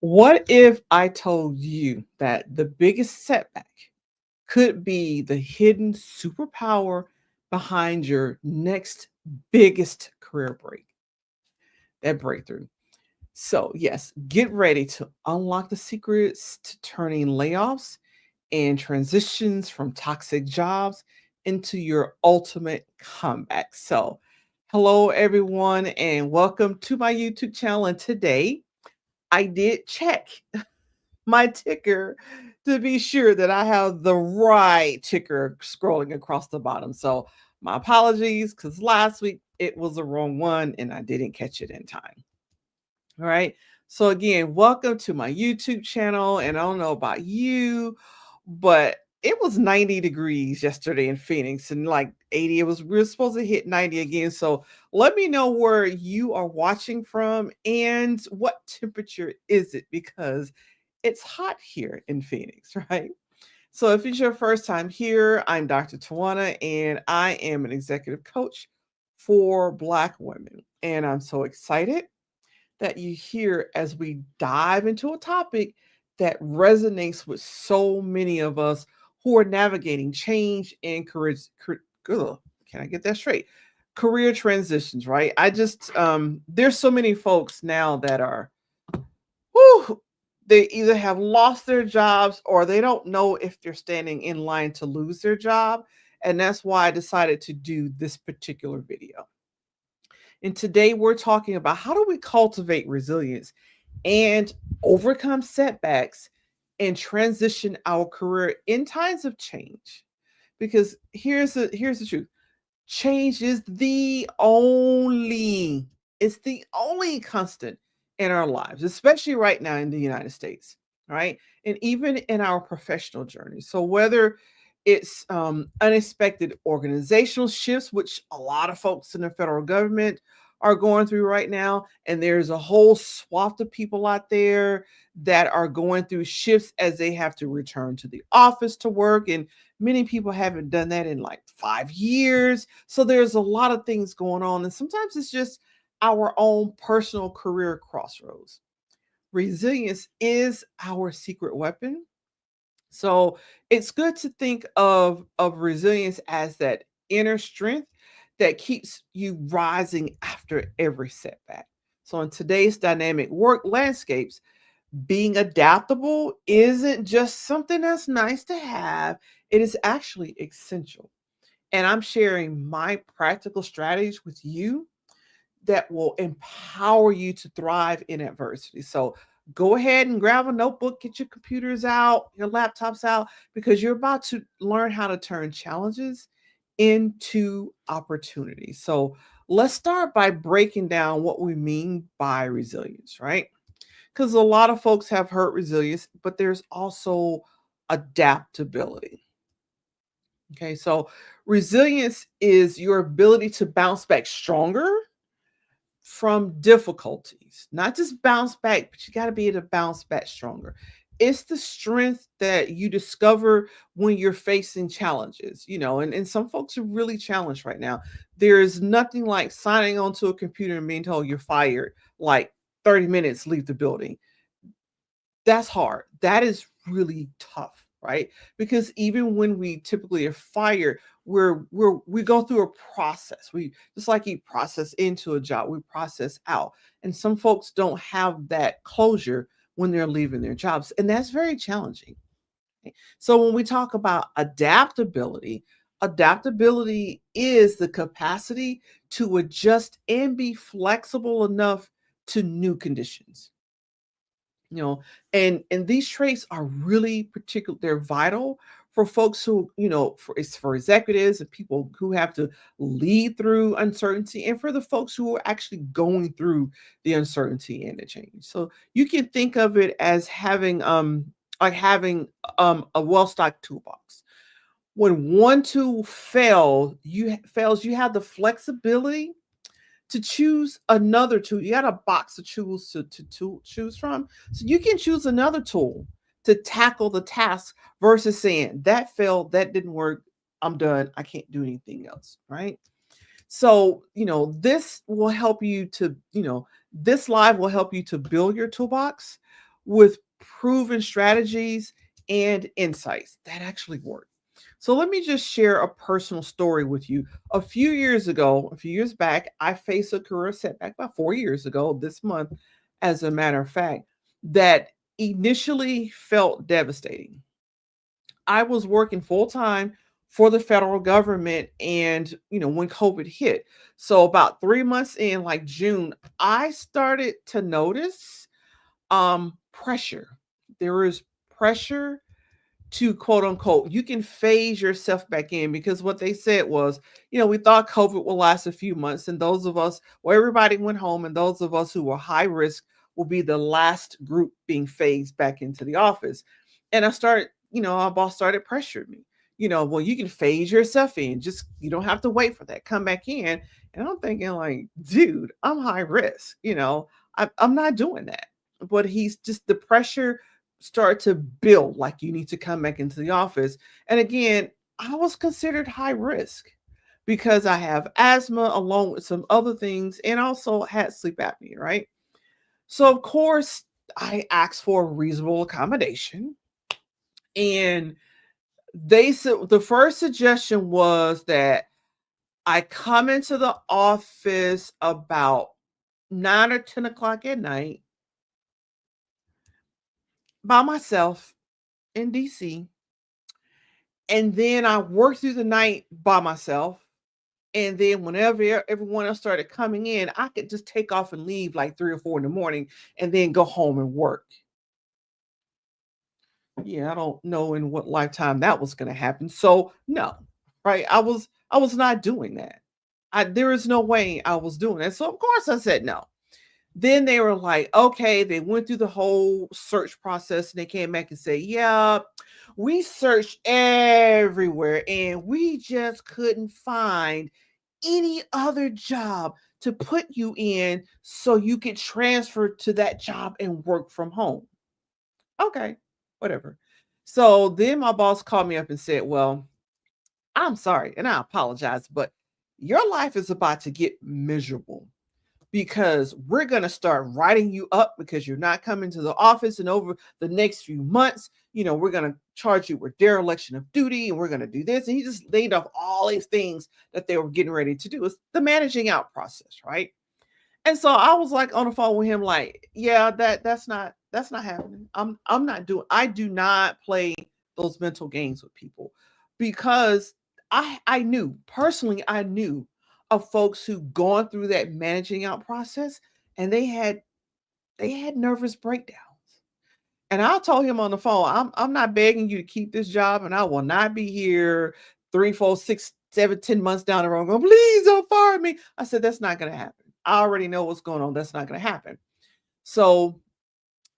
What if I told you that the biggest setback could be the hidden superpower behind your next biggest career that breakthrough? So, yes, get ready to unlock the secrets to turning layoffs and transitions from toxic jobs into your ultimate comeback. So, hello everyone, and welcome to my YouTube channel. And today I did check my ticker to be sure that I have the right ticker scrolling across the bottom. So, my apologies because last week it was the wrong one and I didn't catch it in time. All right. So again, welcome to my YouTube channel. And I don't know about you, but it was 90 degrees yesterday in Phoenix and like 80. We were supposed to hit 90 again. So let me know where you are watching from and what temperature is it, because it's hot here in Phoenix, right? So if it's your first time here, I'm Dr. Tawana and I am an executive coach for Black women. And I'm so excited that you hear as we dive into a topic that resonates with so many of us who are navigating change and career. Can I get that straight? Career transitions, right? There's so many folks now that are, whew, they either have lost their jobs or they don't know if they're standing in line to lose their job. And that's why I decided to do this particular video. And today we're talking about how do we cultivate resilience and overcome setbacks and transition our career in times of change. Because here's the truth. Change is the only constant in our lives, especially right now in the United States, right? And even in our professional journey. So whether it's unexpected organizational shifts, which a lot of folks in the federal government are going through right now. And there's a whole swath of people out there that are going through shifts as they have to return to the office to work. And many people haven't done that in like 5 years. So there's a lot of things going on. And sometimes it's just our own personal career crossroads. Resilience is our secret weapon. So it's good to think of resilience as that inner strength that keeps you rising after every setback. So in today's dynamic work landscapes, being adaptable isn't just something that's nice to have, it is actually essential. And I'm sharing my practical strategies with you that will empower you to thrive in adversity. So go ahead and grab a notebook, get your computers out, your laptops out, because you're about to learn how to turn challenges into opportunities. So let's start by breaking down what we mean by resilience, right? Because a lot of folks have heard resilience, but there's also adaptability. Okay, so resilience is your ability to bounce back stronger from difficulties, not just bounce back, but you got to be able to bounce back stronger. It's the strength that you discover when you're facing challenges, and some folks are really challenged right now. There's nothing like signing onto a computer and being told you're fired, like 30 minutes, leave the building. That's hard. That is really tough, right? Because even when we typically are fired, we go through a process. We just like you process into a job, we process out. And some folks don't have that closure when they're leaving their jobs, and that's very challenging. Okay? So when we talk about adaptability, adaptability is the capacity to adjust and be flexible enough to new conditions. you know and these traits are really particular, they're vital for folks who, for executives and people who have to lead through uncertainty, and for the folks who are actually going through the uncertainty and the change. So you can think of it as having a well-stocked toolbox. When one tool fails, you have the flexibility to choose another tool. You got a box of tools to choose from. So you can choose another tool to tackle the task versus saying, that failed, that didn't work, I'm done, I can't do anything else, right? So, this will help you to, this live will help you to build your toolbox with proven strategies and insights that actually work. So let me just share a personal story with you. A few years back, I faced a career setback about 4 years ago this month, as a matter of fact, that initially felt devastating. I was working full time for the federal government, and when COVID hit, so about 3 months in, like June, I started to notice pressure. There is pressure to, quote unquote, you can phase yourself back in, because what they said was, we thought COVID will last a few months, and those of us, well, everybody went home, and those of us who were high risk will be the last group being phased back into the office. And our boss started pressuring me, well, you can phase yourself in, just, you don't have to wait for that, come back in. And I'm thinking, like, dude, I'm high risk, I'm not doing that. But he's just, the pressure start to build, like, you need to come back into the office. And again, I was considered high risk because I have asthma along with some other things, and also had sleep apnea, right? So of course I asked for a reasonable accommodation, and they said the first suggestion was that I come into the office about 9 or 10 o'clock at night by myself in DC. And then I worked through the night by myself. And then whenever everyone else started coming in, I could just take off and leave like 3 or 4 in the morning, and then go home and work. Yeah, I don't know in what lifetime that was going to happen. So no, right? I was not doing that. There is no way I was doing that. So of course I said no. Then they were like, okay, they went through the whole search process, and they came back and said, yeah, we searched everywhere and we just couldn't find any other job to put you in so you could transfer to that job and work from home. Okay, whatever. So then my boss called me up and said, well, I'm sorry and I apologize, but your life is about to get miserable, because we're going to start writing you up because you're not coming to the office. And over the next few months, we're going to charge you with dereliction of duty, and we're going to do this. And he just laid off all these things that they were getting ready to do. It's the managing out process, right? And so I was like on the phone with him, like, yeah, that's not happening. I'm not doing, I do not play those mental games with people, because I knew personally, I knew of folks who gone through that managing out process, and they had nervous breakdowns. And I told him on the phone, I'm not begging you to keep this job, and I will not be here 3, 4, 6, 7, 10 months down the road going, please don't fire me. I said, that's not going to happen. I already know what's going on. That's not going to happen. So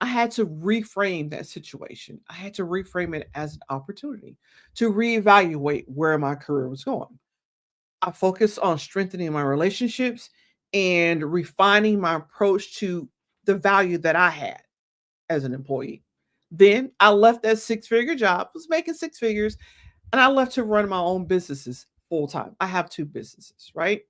I had to reframe that situation. I had to reframe it as an opportunity to reevaluate where my career was going. I focused on strengthening my relationships and refining my approach to the value that I had as an employee. Then I left that six-figure job, was making six figures, and I left to run my own businesses full time. I have two businesses, right?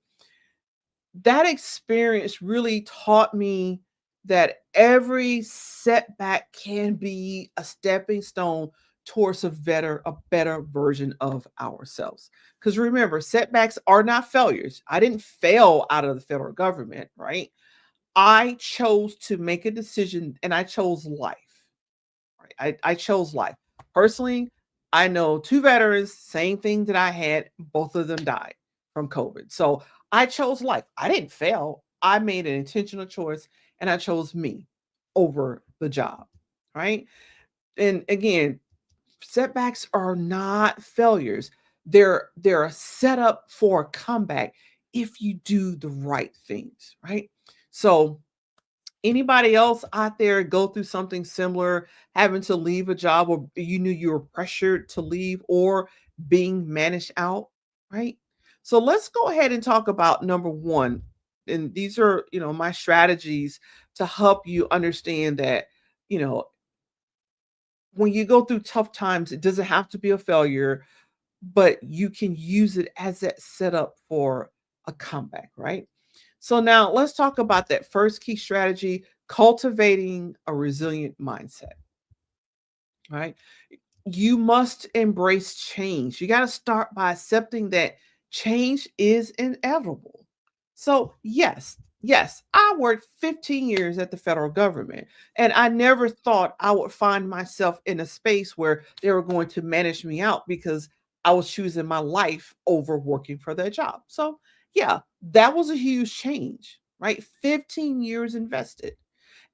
That experience really taught me that every setback can be a stepping stone towards a better version of ourselves. Because remember, setbacks are not failures. I didn't fail out of the federal government, right? I chose to make a decision, and I chose life. Right? I chose life. Personally, I know two veterans, same thing that I had, both of them died from COVID. So I chose life. I didn't fail. I made an intentional choice, and I chose me over the job. Right. And again, setbacks are not failures. They're a setup for a comeback if you do the right things, right? So anybody else out there go through something similar, having to leave a job, or you knew you were pressured to leave, or being managed out, right? So let's go ahead and talk about number one. And these are, my strategies to help you understand that, you know, when you go through tough times, it doesn't have to be a failure, but you can use it as that setup for a comeback, right? So now let's talk about that first key strategy, cultivating a resilient mindset, right? You must embrace change. You got to start by accepting that change is inevitable. So, yes, I worked 15 years at the federal government, and I never thought I would find myself in a space where they were going to manage me out because I was choosing my life over working for their job. So, yeah, that was a huge change, right? 15 years invested.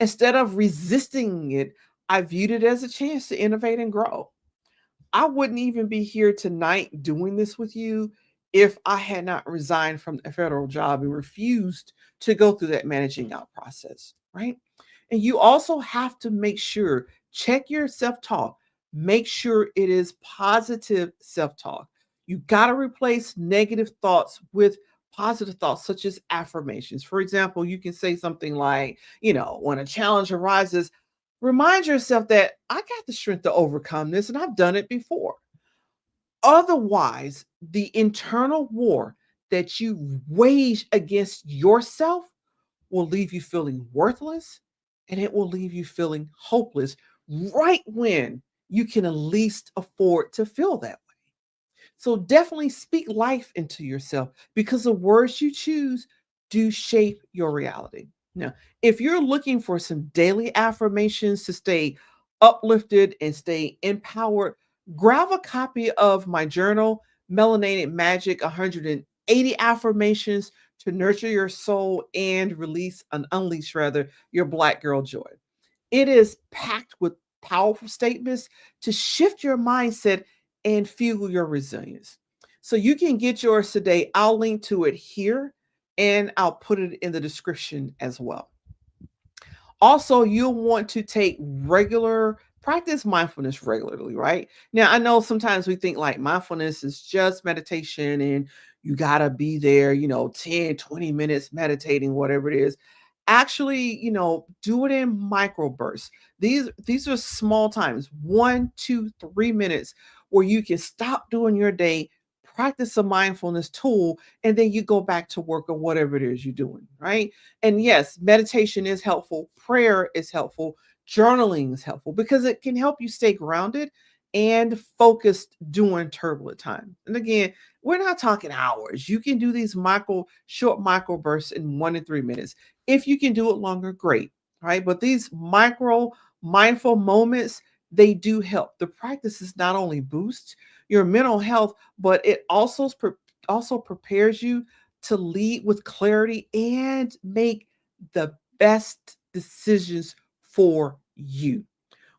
Instead of resisting it, I viewed it as a chance to innovate and grow. I wouldn't even be here tonight doing this with you if I had not resigned from a federal job and refused to go through that managing out process, right? And you also have to make sure, check your self talk, make sure it is positive self talk. You got to replace negative thoughts with positive thoughts, such as affirmations. For example, you can say something like, when a challenge arises, remind yourself that I got the strength to overcome this and I've done it before. Otherwise, the internal war that you wage against yourself will leave you feeling worthless and it will leave you feeling hopeless right when you can at least afford to feel that. So definitely speak life into yourself because the words you choose do shape your reality. Now, if you're looking for some daily affirmations to stay uplifted and stay empowered, grab a copy of my journal, Melanated Magic 180 Affirmations to Nurture Your Soul and Unleash rather, your Black Girl Joy. It is packed with powerful statements to shift your mindset and fuel your resilience. So you can get yours today. I'll link to it here and I'll put it in the description as well. Also, you'll want to take practice mindfulness regularly, right? Now, I know sometimes we think like mindfulness is just meditation and you got to be there, 10, 20 minutes meditating, whatever it is. Actually, do it in microbursts. These are small times, 1, 2, 3 minutes where you can stop doing your day, practice a mindfulness tool, and then you go back to work or whatever it is you're doing, right? And yes, meditation is helpful, prayer is helpful, journaling is helpful because it can help you stay grounded and focused during turbulent time. And again, we're not talking hours. You can do these short micro bursts in 1 to 3 minutes. If you can do it longer, great. Right. But these micro mindful moments, they do help. The practices not only boost your mental health, but it also prepares you to lead with clarity and make the best decisions for you.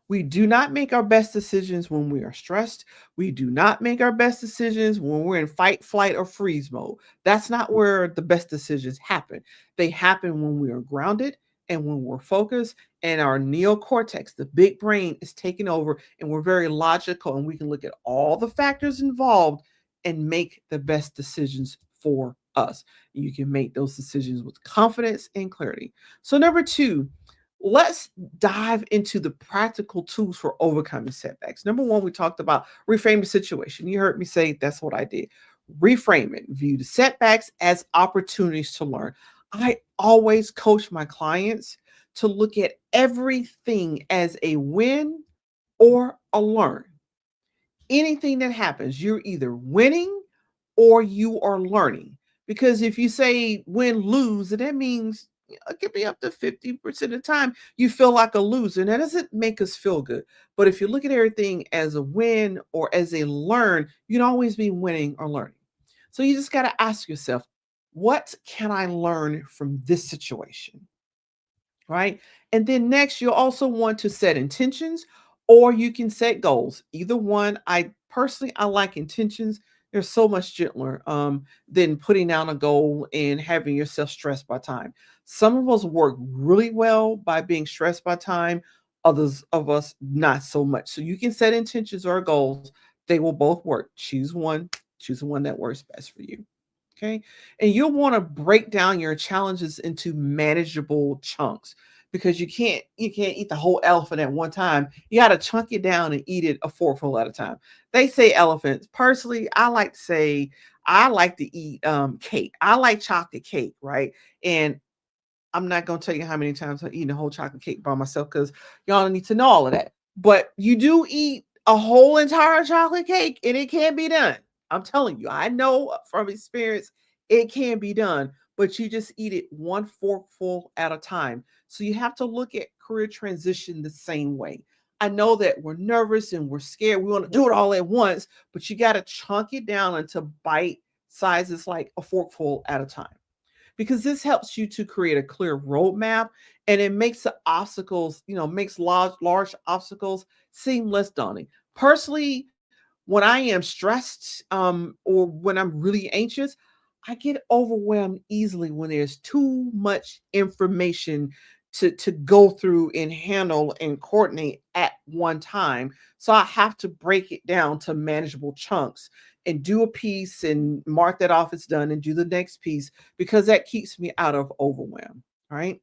We do not make our best decisions when we are stressed. We do not make our best decisions when we're in fight, flight, or freeze mode. That's not where the best decisions happen. They happen when we are grounded and when we're focused and our neocortex, the big brain, is taking over and we're very logical and we can look at all the factors involved and make the best decisions for us. You can make those decisions with confidence and clarity. So, number two, let's dive into the practical tools for overcoming setbacks. Number one, we talked about reframe the situation. You heard me say that's what I did. Reframe it. View the setbacks as opportunities to learn. I always coach my clients to look at everything as a win or a learn. Anything that happens, you're either winning or you are learning. Because if you say win, lose, and that means it could be up to 50% of the time you feel like a loser. And that doesn't make us feel good. But if you look at everything as a win or as a learn, you'd always be winning or learning. So you just got to ask yourself, what can I learn from this situation? Right? And then next, you'll also want to set intentions or you can set goals. Either one. I like intentions. They're so much gentler than putting down a goal and having yourself stressed by time. Some of us work really well by being stressed by time, others of us not so much. So you can set intentions or goals. They will both work. Choose the one that works best for you. Okay. And you'll want to break down your challenges into manageable chunks because you can't eat the whole elephant at one time. You got to chunk it down and eat it a forkful at a time. They say elephants. Personally, I like to say I like to eat cake. I like chocolate cake, right? And I'm not gonna tell you how many times I've eaten a whole chocolate cake by myself because y'all don't need to know all of that. But you do eat a whole entire chocolate cake and it can be done. I'm telling you, I know from experience it can be done, but you just eat it one forkful at a time. So you have to look at career transition the same way. I know that we're nervous and we're scared. We want to do it all at once, but you got to chunk it down into bite sizes like a forkful at a time, because this helps you to create a clear roadmap, and it makes the obstacles, makes large obstacles seem less daunting. Personally, when I am stressed, or when I'm really anxious, I get overwhelmed easily when there's too much information to go through and handle and coordinate at one time. So I have to break it down to manageable chunks and do a piece and mark that off as done and do the next piece, because that keeps me out of overwhelm. Right?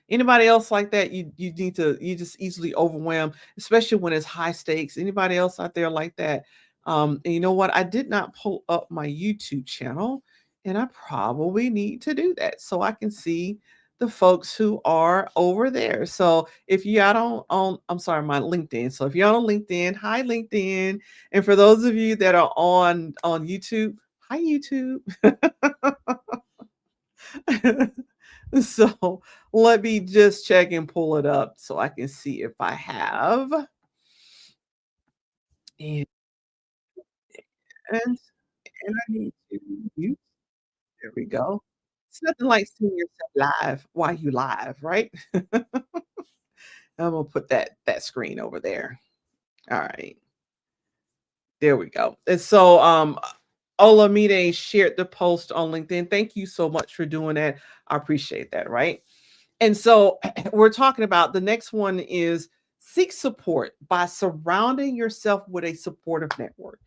Anybody else like that? You just easily overwhelmed, especially when it's high stakes. Anybody else out there like that? And you know what? I did not pull up my YouTube channel, and I probably need to do that so I can see the folks who are over there. So if you out on I'm sorry, my LinkedIn. So if you're on LinkedIn, hi LinkedIn. And for those of you that are on YouTube, hi YouTube. So let me just check and pull it up so I can see if I have. And and I need to use, there we go. It's nothing like seeing yourself live while you live, right? I'm gonna put that screen over there. All right, there we go. And so Olamide shared the post on LinkedIn. Thank you so much for doing that. I appreciate that, right? And so we're talking about the next one is seek support by surrounding yourself with a supportive network.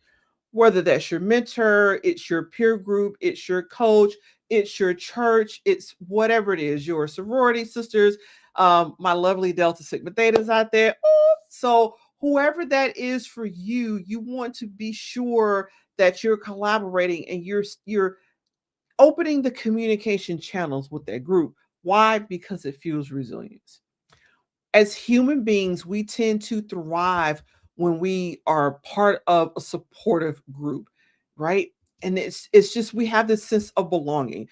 Whether that's your mentor, it's your peer group, it's your coach, it's your church, it's whatever it is, your sorority sisters, my lovely Delta Sigma Thetas out there. Ooh, so whoever that is for you, you want to be sure that you're collaborating and you're opening the communication channels with that group. Why? Because it fuels resilience. As human beings, we tend to thrive when we are part of a supportive group, right? And it's just we have this sense of belonging.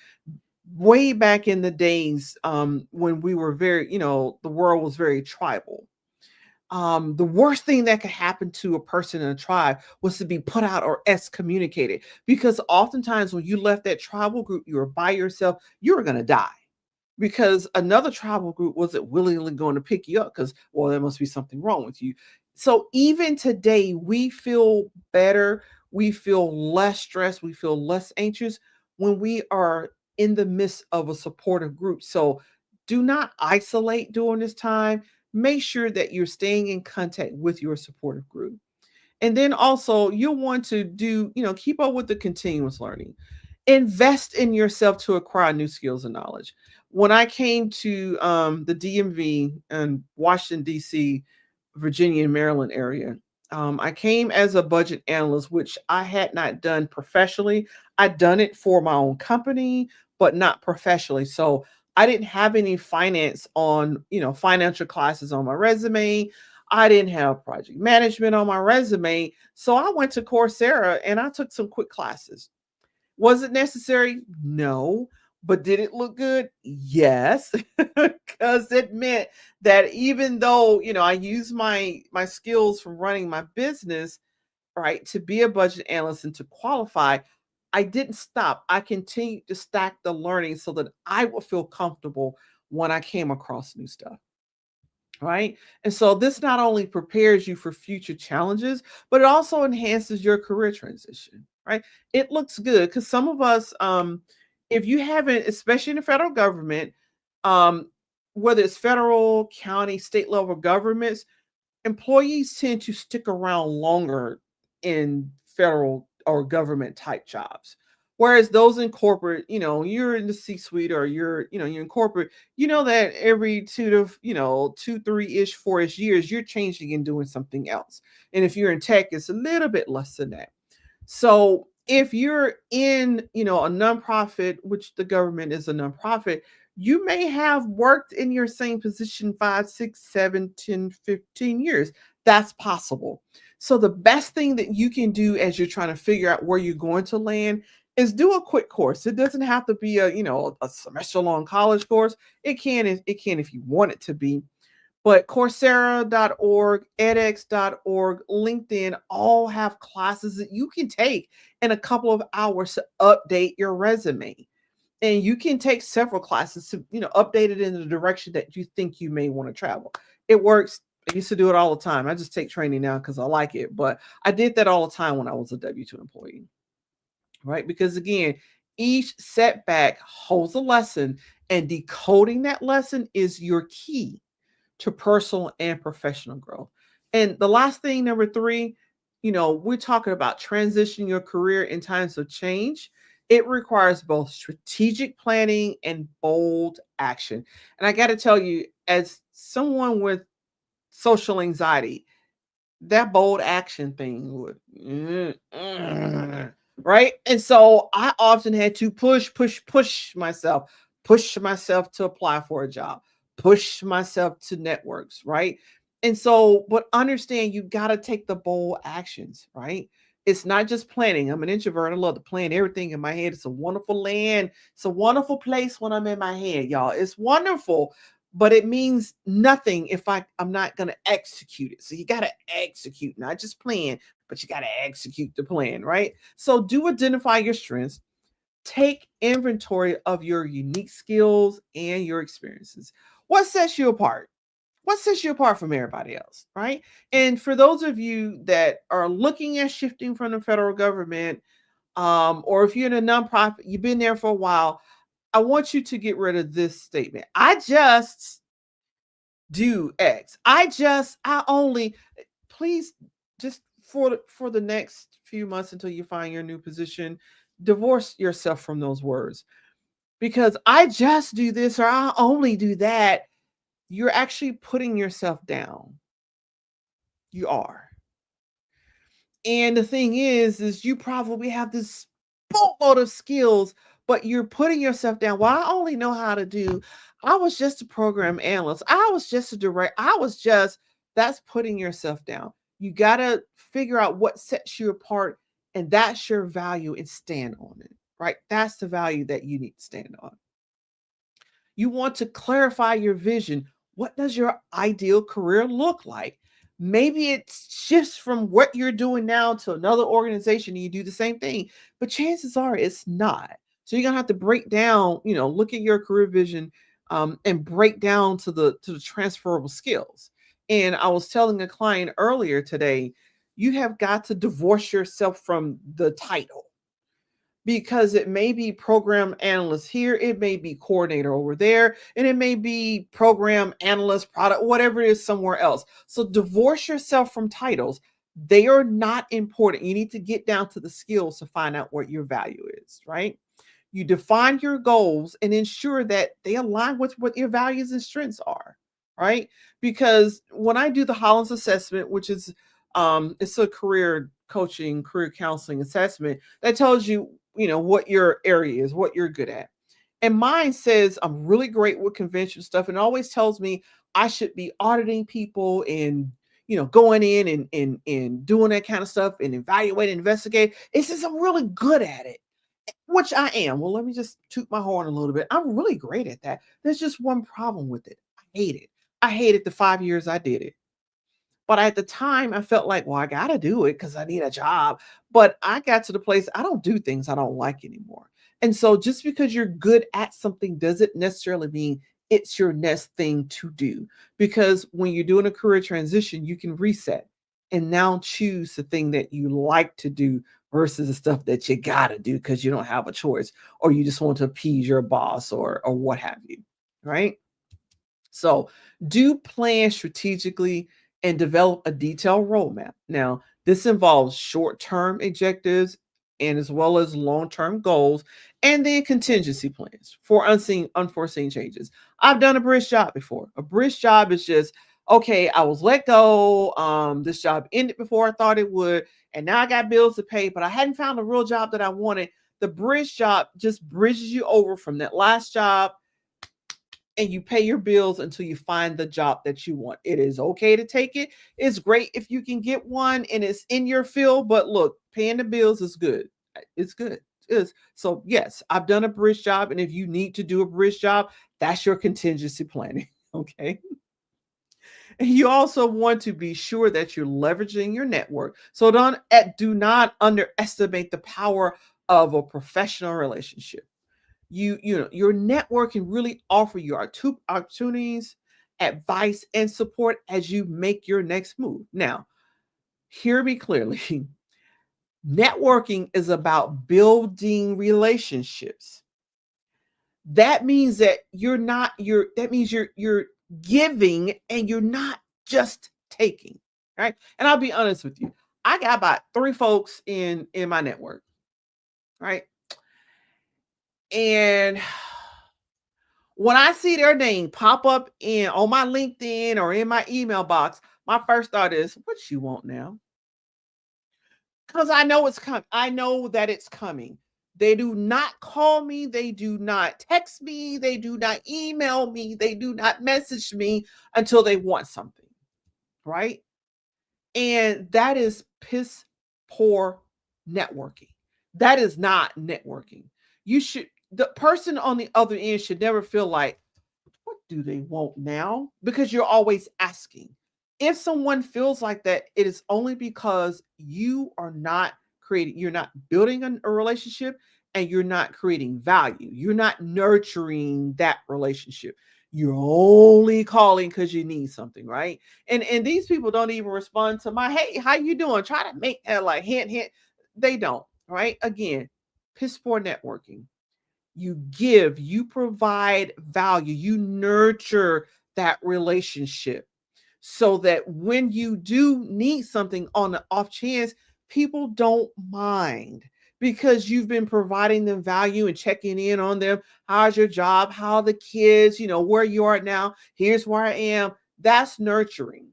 Way back in the days, when we were very, the world was very tribal. The worst thing that could happen to a person in a tribe was to be put out or excommunicated, because oftentimes when you left that tribal group, you were by yourself, you were going to die, because another tribal group wasn't willingly going to pick you up because, well, there must be something wrong with you. So even today, we feel better, we feel less stressed, we feel less anxious when we are in the midst of a supportive group. So do not isolate during this time. Make sure that you're staying in contact with your supportive group. And then also you'll want to keep up with the continuous learning. Invest in yourself to acquire new skills and knowledge. When I came to the DMV and Washington, D.C., Virginia, and Maryland area, I came as a budget analyst, which I had not done professionally. I'd done it for my own company, but not professionally. So I didn't have any financial classes on my resume. I didn't have project management on my resume. So I went to Coursera and I took some quick classes. Was it necessary? No. But did it look good? Yes. Because it meant that even though, I used my skills from running my business, right, to be a budget analyst and to qualify, I didn't stop. I continued to stack the learning so that I would feel comfortable when I came across new stuff. Right. And so this not only prepares you for future challenges, but it also enhances your career transition. Right. It looks good because some of us, if you haven't, especially in the federal government, um, whether it's federal, county, state level governments, employees tend to stick around longer in federal or government type jobs. Whereas those in corporate, you're in the C suite or you're in corporate, that every 3-ish, 4-ish years, you're changing and doing something else. And if you're in tech, it's a little bit less than that. So if you're in, a nonprofit, which the government is a nonprofit, You may have worked in your same position 5, 6, 7, 10, 15 years. That's possible. So the best thing that you can do as you're trying to figure out where you're going to land is do a quick course. It doesn't have to be a semester long college course. It can if you want it to be. But Coursera.org, edX.org, LinkedIn all have classes that you can take in a couple of hours to update your resume. And you can take several classes to, update it in the direction that you think you may want to travel. It works. I used to do it all the time. I just take training now because I like it. But I did that all the time when I was a W-2 employee, right? Because again, each setback holds a lesson, and decoding that lesson is your key to personal and professional growth. And the last thing, number three, we're talking about transitioning your career in times of change. It requires both strategic planning and bold action. And I got to tell you, as someone with social anxiety, that bold action thing would, right? And so I often had to push myself to apply for a job, push myself to networks, right? And so, but understand you got to take the bold actions, right? It's not just planning. I'm an introvert. I love to plan everything in my head. It's a wonderful land. It's a wonderful place when I'm in my head, y'all. It's wonderful, but it means nothing if I'm not going to execute it. So you got to execute, not just plan, but you got to execute the plan, right? So do identify your strengths, take inventory of your unique skills and your experiences. What sets you apart? What sets you apart from everybody else, right? And for those of you that are looking at shifting from the federal government, or if you're in a nonprofit, you've been there for a while, I want you to get rid of this statement. I just do X. I only, please, just for the next few months until you find your new position, divorce yourself from those words. Because I just do this or I only do that, you're actually putting yourself down. You are. And the thing is you probably have this boatload of skills, but you're putting yourself down. Well, I only know how to do, I was just a program analyst. I was just a direct, that's putting yourself down. You got to figure out what sets you apart, and that's your value, and stand on it, right? That's the value that you need to stand on. You want to clarify your vision. What does your ideal career look like? Maybe it shifts from what you're doing now to another organization and you do the same thing, but chances are it's not. So you're gonna have to break down, look at your career vision, and break down to the transferable skills. And I was telling a client earlier today, you have got to divorce yourself from the title, because it may be program analyst here, it may be coordinator over there, and it may be program analyst, product, whatever it is somewhere else. So divorce yourself from titles. They are not important. You need to get down to the skills to find out what your value is, right? You define your goals and ensure that they align with what your values and strengths are, right? Because when I do the Hollins assessment, which is it's a career coaching, career counseling assessment that tells you, what your area is, what you're good at. And mine says I'm really great with conventional stuff, and always tells me I should be auditing people and going in and doing that kind of stuff and evaluate, investigate. It says I'm really good at it, which I am. Well, let me just toot my horn a little bit. I'm really great at that. There's just one problem with it. I hate it. I hated the 5 years I did it. But at the time, I felt like, well, I got to do it because I need a job. But I got to the place, I don't do things I don't like anymore. And so just because you're good at something doesn't necessarily mean it's your next thing to do. Because when you're doing a career transition, you can reset and now choose the thing that you like to do versus the stuff that you got to do because you don't have a choice, or you just want to appease your boss, or what have you. Right. So do plan strategically and develop a detailed roadmap. Now, this involves short-term objectives and as well as long-term goals, and then contingency plans for unforeseen changes. I've done a bridge job before. A bridge job is just, okay, I was let go. This job ended before I thought it would, and now I got bills to pay, but I hadn't found a real job that I wanted. The bridge job just bridges you over from that last job and you pay your bills until you find the job that you want. It is okay to take it. It's great if you can get one and it's in your field, but look, paying the bills is good. It's good. It is. So yes, I've done a bridge job, and if you need to do a bridge job, that's your contingency planning. Okay. And you also want to be sure that you're leveraging your network. So do not underestimate the power of a professional relationship. Your network can really offer you opportunities, advice, and support as you make your next move. Now, hear me clearly. Networking is about building relationships. That means that you're giving and you're not just taking, right? And I'll be honest with you. I got about 3 folks in my network, right? And when I see their name pop up on my LinkedIn or in my email box, my first thought is, what you want now? Because I know it's coming. I know that it's coming. They do not call me. They do not text me. They do not email me. They do not message me until they want something, right? And that is piss poor networking. That is not networking. The person on the other end should never feel like, what do they want now? Because you're always asking. If someone feels like that, it is only because you're not building a relationship, and you're not creating value. You're not nurturing that relationship. You're only calling because you need something, right? And these people don't even respond to my, hey, how you doing? Try to make that like hint. They don't, right? Again, piss poor networking. You give, you provide value, you nurture that relationship so that when you do need something on the off chance, people don't mind because you've been providing them value and checking in on them. How's your job? How are the kids? Where you are now. Here's where I am. That's nurturing.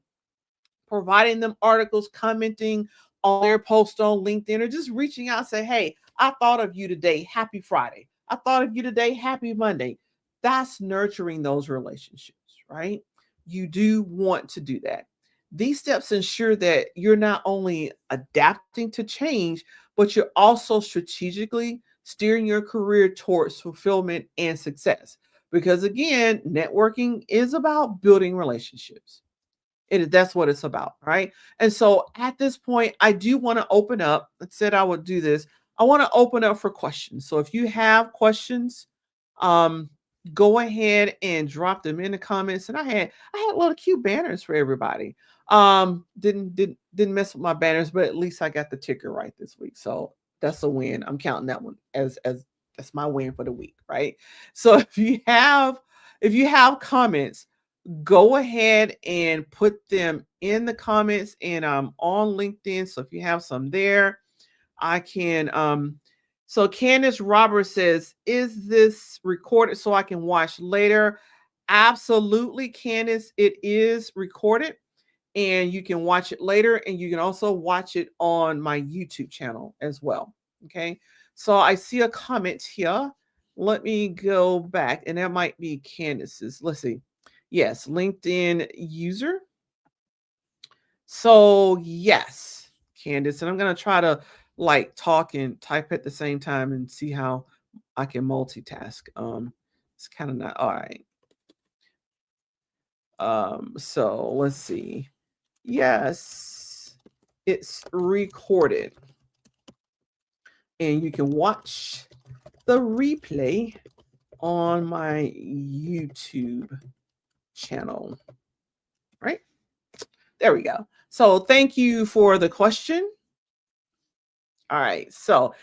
Providing them articles, commenting on their post on LinkedIn, or just reaching out and say, hey, I thought of you today. Happy Friday. I thought of you today. Happy Monday. That's nurturing those relationships, right? You do want to do that. These steps ensure that you're not only adapting to change, but you're also strategically steering your career towards fulfillment and success. Because again, networking is about building relationships. That's what it's about, right? And so at this point, I do want to open up. I said I would do this. I want to open up for questions. So if you have questions, um, go ahead and drop them in the comments. And I had little cute banners for everybody. Didn't mess with my banners, but at least I got the ticker right this week. So that's a win. I'm counting that one as that's my win for the week, right? So if you have comments, go ahead and put them in the comments, and I'm on LinkedIn. So if you have some there, I can so Candace Roberts says, is this recorded so I can watch later? Absolutely, Candace, it is recorded and you can watch it later, and you can also watch it on my YouTube channel as well. Okay. So I see a comment here. Let me go back, and that might be Candace's. Let's see. Yes, LinkedIn user. So yes, Candace, and I'm gonna try to like talk and type at the same time and see how I can multitask. It's kind of not all right. So let's see. Yes, it's recorded, and you can watch the replay on my YouTube channel. Right? There we go. So thank you for the question. All right. So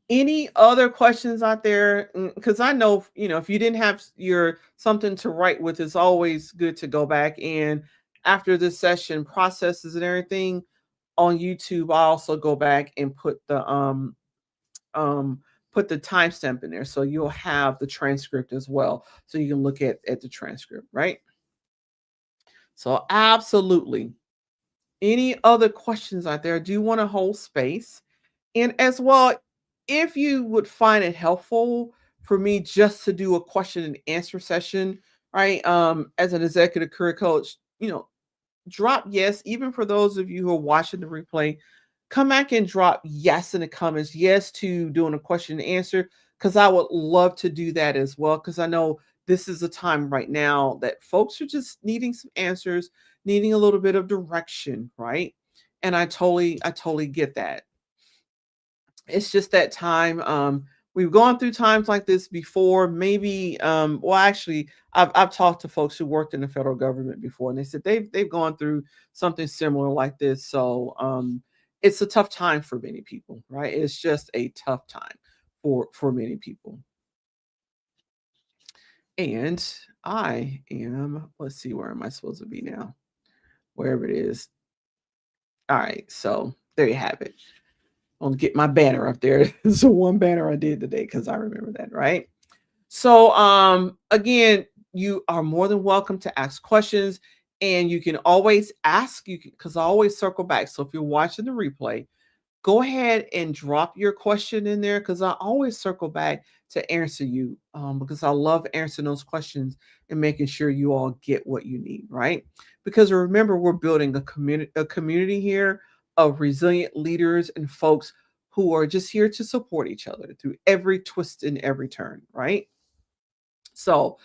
any other questions out there? Because I know, if you didn't have your something to write with, it's always good to go back and after this session processes and everything on YouTube, I also go back and put the timestamp in there. So you'll have the transcript as well. So you can look at the transcript, right? So absolutely. Any other questions out there? Do you want to hold space? And as well, if you would find it helpful for me just to do a question and answer session right? As an executive career coach, drop yes, even for those of you who are watching the replay, come back and drop yes in the comments, yes to doing a question and answer, because I would love to do that as well. Because I know this is a time right now that folks are just needing some answers, needing a little bit of direction, right? And I totally get that. It's just that time. We've gone through times like this before. Maybe, well, actually, I've talked to folks who worked in the federal government before, and they said they've gone through something similar like this. So, it's a tough time for many people, right? It's just a tough time for many people. And I am. Let's see, where am I supposed to be now? Wherever it is. All right. So there you have it. I'll get my banner up there. It's the one banner I did today because I remember that, right? So again, you are more than welcome to ask questions, and you can always ask you because I always circle back. So if you're watching the replay, go ahead and drop your question in there because I always circle back to answer you, because I love answering those questions and making sure you all get what you need, right? Because remember, we're building a community here of resilient leaders and folks who are just here to support each other through every twist and every turn, right? So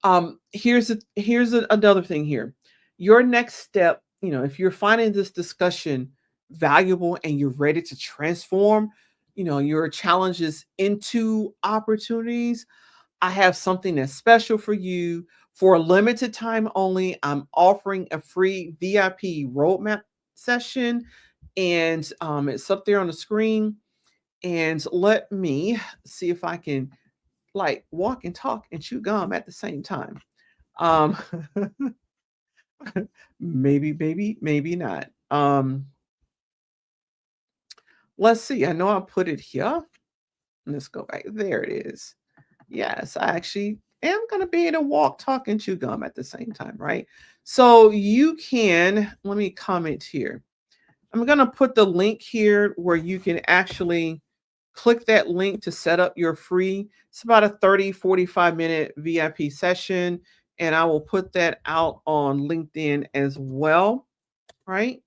another thing here. Your next step, if you're finding this discussion valuable and you're ready to transform, your challenges into opportunities, I have something that's special for you. For a limited time only, I'm offering a free VIP roadmap session, and it's up there on the screen. And let me see if I can like walk and talk and chew gum at the same time. Um, maybe not. Let's see. I know I put it here. Let's go back. There it is. Yes, I actually am going to be able to walk, talk, and chew gum at the same time, right? So you can, let me comment here. I'm going to put the link here where you can actually click that link to set up your free. It's about a 30-45 minute VIP session. And I will put that out on LinkedIn as well, right?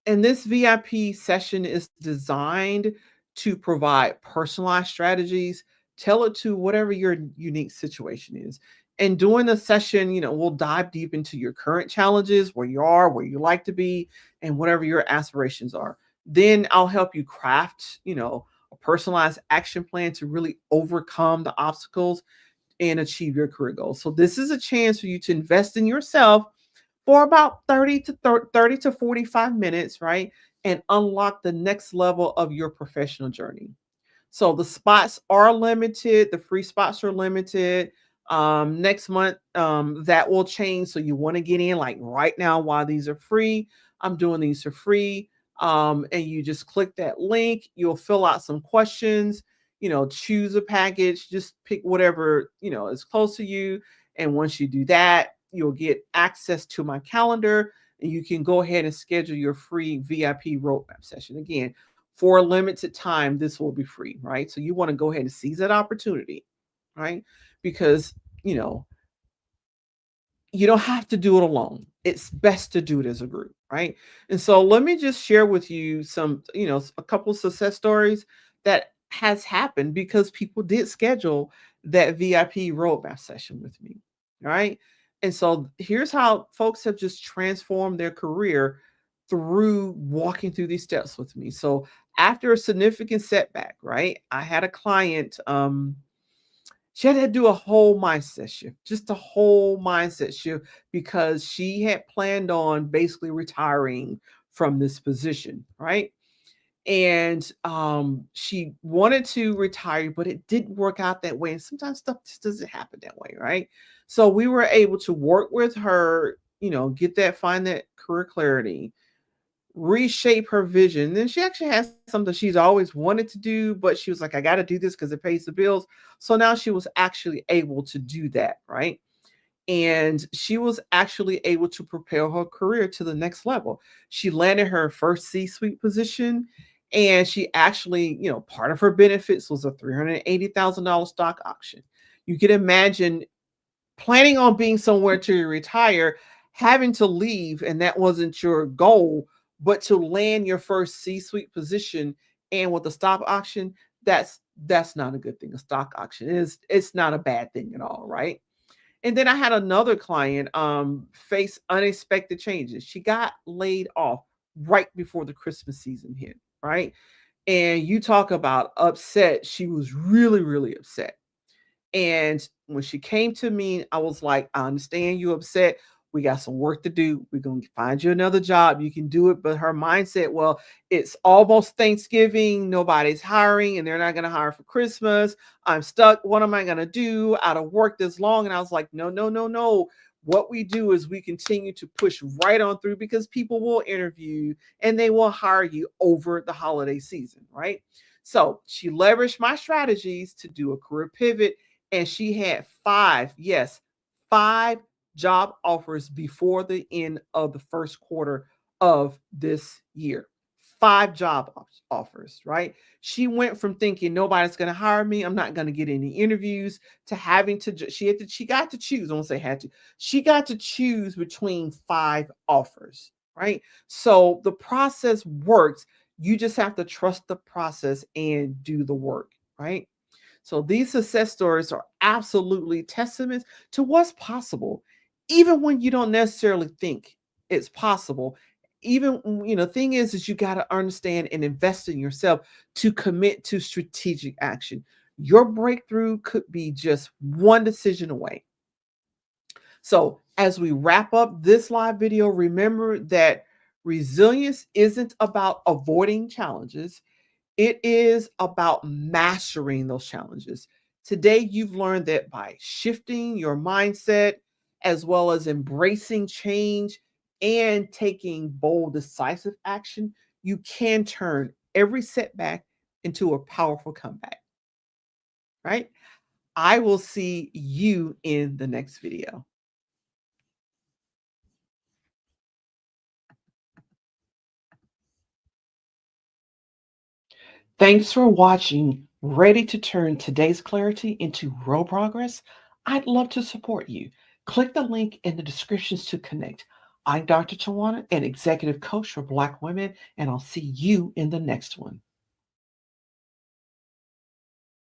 And this VIP session is designed to provide personalized strategies, tailor to whatever your unique situation is. And during the session, we'll dive deep into your current challenges, where you are, where you like to be, and whatever your aspirations are. Then I'll help you craft, a personalized action plan to really overcome the obstacles and achieve your career goals. So this is a chance for you to invest in yourself for about 30 to 45 minutes, right? And unlock the next level of your professional journey. So the spots are limited, the free spots are limited. Next month, that will change. So you want to get in like right now while these are free. I'm doing these for free. And you just click that link, you'll fill out some questions, choose a package, just pick whatever, is close to you. And once you do that, you'll get access to my calendar and you can go ahead and schedule your free VIP roadmap session. Again, for a limited time, this will be free, right? So you want to go ahead and seize that opportunity, right? Because, you know, you don't have to do it alone. It's best to do it as a group, right? And so let me just share with you some, a couple of success stories that has happened because people did schedule that VIP roadmap session with me, right? And so here's how folks have just transformed their career through walking through these steps with me. So after a significant setback, right? I had a client she had to do a whole mindset shift, just a whole mindset shift because she had planned on basically retiring from this position, right? And she wanted to retire, but it didn't work out that way. And sometimes stuff just doesn't happen that way, right? So we were able to work with her, find that career clarity, reshape her vision. Then she actually has something she's always wanted to do, but she was like, I got to do this because it pays the bills. So now she was actually able to do that, right? And she was actually able to propel her career to the next level. She landed her first C-suite position, and she actually, part of her benefits was a $380,000 stock option. You can imagine planning on being somewhere till you retire, having to leave, and that wasn't your goal, but to land your first C-suite position and with the stock auction, that's not a good thing. A stock auction is it's not a bad thing at all, right? And then I had another client face unexpected changes. She got laid off right before the Christmas season hit, right? And you talk about upset. She was really, really upset. And when she came to me, I was like, I understand you upset. We got some work to do. We're going to find you another job. You can do it. But her mindset, well, it's almost Thanksgiving. Nobody's hiring and they're not going to hire for Christmas. I'm stuck. What am I going to do out of work this long? And I was like, no, no, no, no. What we do is we continue to push right on through because people will interview and they will hire you over the holiday season, right? So she leveraged my strategies to do a career pivot, and she had five, yes, five job offers before the end of the first quarter of this year. Five job offers, right? She went from thinking nobody's going to hire me, I'm not going to get any interviews, to having to she got to choose. I won't say had to. She got to choose between five offers, right? So the process works. You just have to trust the process and do the work, right? So these success stories are absolutely testaments to what's possible, even when you don't necessarily think it's possible. Even thing is you got to understand and invest in yourself to commit to strategic action. Your breakthrough could be just one decision away. So as we wrap up this live video, remember that resilience isn't about avoiding challenges. It is about mastering those challenges. Today, you've learned that by shifting your mindset, as well as embracing change and taking bold, decisive action, you can turn every setback into a powerful comeback, right? I will see you in the next video. Thanks for watching. Ready to turn today's clarity into real progress? I'd love to support you. Click the link in the descriptions to connect. I'm Dr. Tawana, an executive coach for Black women, and I'll see you in the next one.